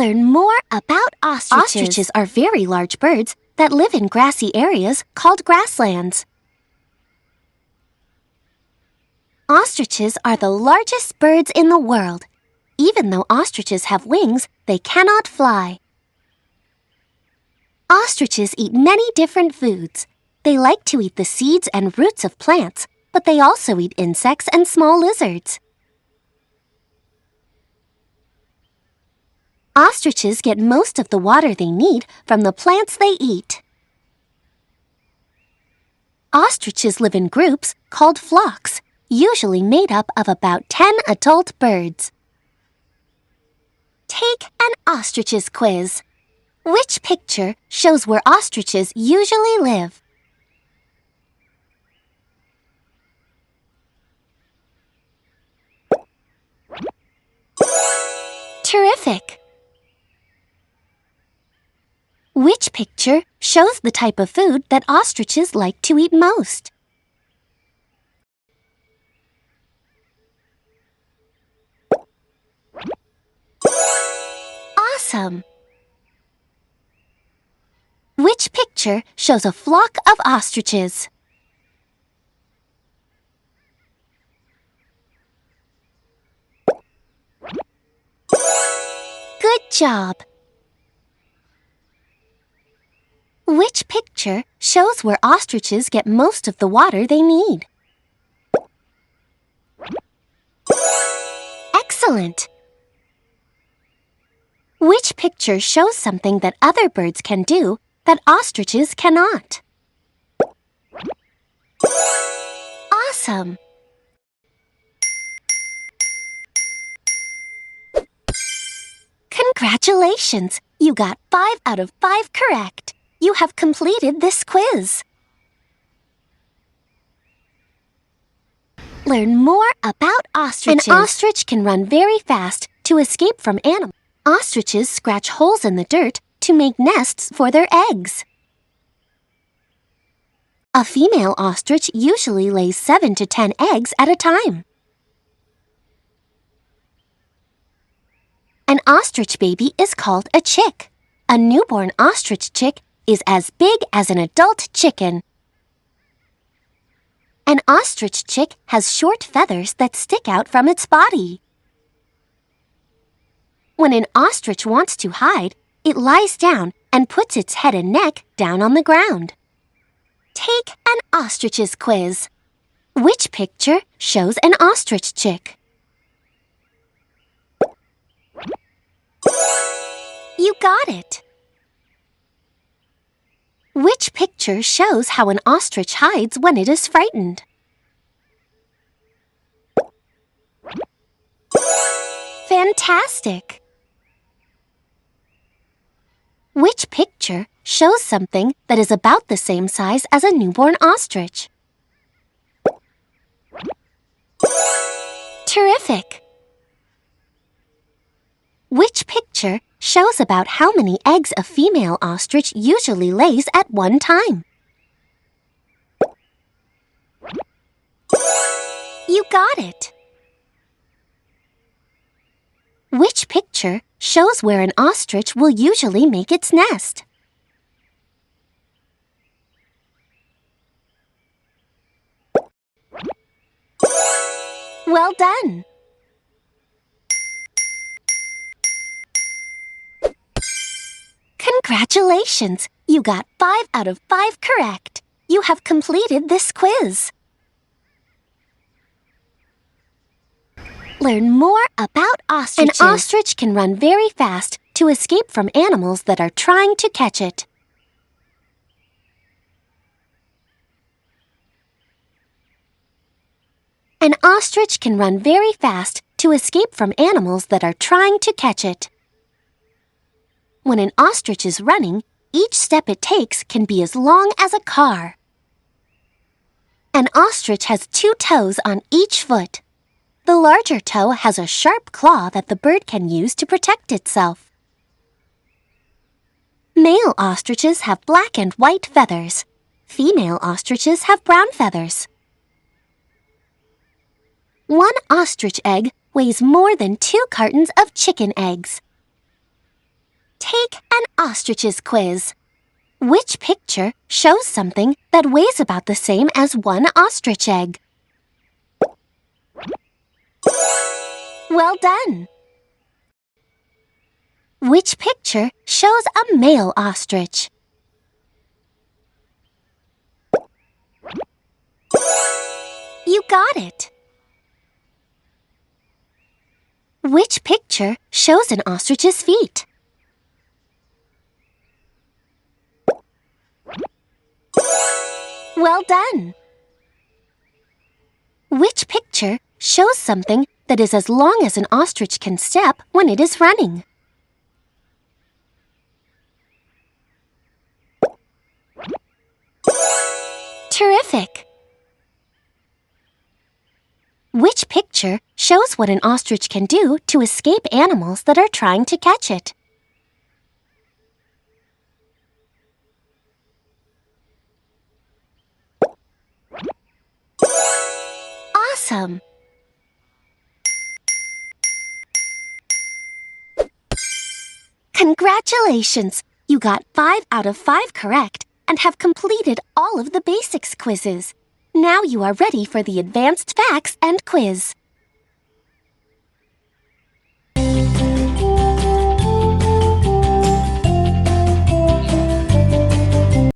Learn more about ostriches. Ostriches are very large birds that live in grassy areas called grasslands. Ostriches are the largest birds in the world. Even though ostriches have wings, they cannot fly. Ostriches eat many different foods. They like to eat the seeds and roots of plants, but they also eat insects and small lizards. Ostriches get most of the water they need from the plants they eat. Ostriches live in groups called flocks, usually made up of about 10 adult birds. Take an ostriches quiz. Which picture shows where ostriches usually live? Terrific! Which picture shows the type of food that ostriches like to eat most? Awesome! Which picture shows a flock of ostriches? Good job! Which picture shows where ostriches get most of the water they need? Excellent! Which picture shows something that other birds can do that ostriches cannot? Awesome! Congratulations! You got 5 out of 5 correct. You have completed this quiz. Learn more about ostriches. An ostrich can run very fast to escape from animals. Ostriches scratch holes in the dirt to make nests for their eggs. A female ostrich usually lays 7 to 10 eggs at a time. An ostrich baby is called a chick. A newborn ostrich chick is as big as an adult chicken. An ostrich chick has short feathers that stick out from its body. When an ostrich wants to hide, it lies down and puts its head and neck down on the ground. Take an ostriches quiz. Which picture shows an ostrich chick? You got it! Which picture shows how an ostrich hides when it is frightened? Fantastic! Which picture shows something that is about the same size as a newborn ostrich? Terrific! Which picture shows about how many eggs a female ostrich usually lays at one time? You got it! Which picture shows where an ostrich will usually make its nest? Well done! Congratulations! You got 5 out of 5 correct. You have completed this quiz. Learn more about ostriches. An ostrich can run very fast to escape from animals that are trying to catch it. An ostrich can run very fast to escape from animals that are trying to catch it. When an ostrich is running, each step it takes can be as long as a car. An ostrich has 2 toes on each foot. The larger toe has a sharp claw that the bird can use to protect itself. Male ostriches have black and white feathers. Female ostriches have brown feathers. One ostrich egg weighs more than 2 cartons of chicken eggs. Take an ostriches quiz. Which picture shows something that weighs about the same as one ostrich egg? Well done! Which picture shows a male ostrich? You got it! Which picture shows an ostrich's feet? Well done! Which picture shows something that is as long as an ostrich can step when it is running? Terrific! Which picture shows what an ostrich can do to escape animals that are trying to catch it? Awesome! Congratulations! You got 5 out of 5 correct and have completed all of the basics quizzes. Now you are ready for the advanced facts and quiz.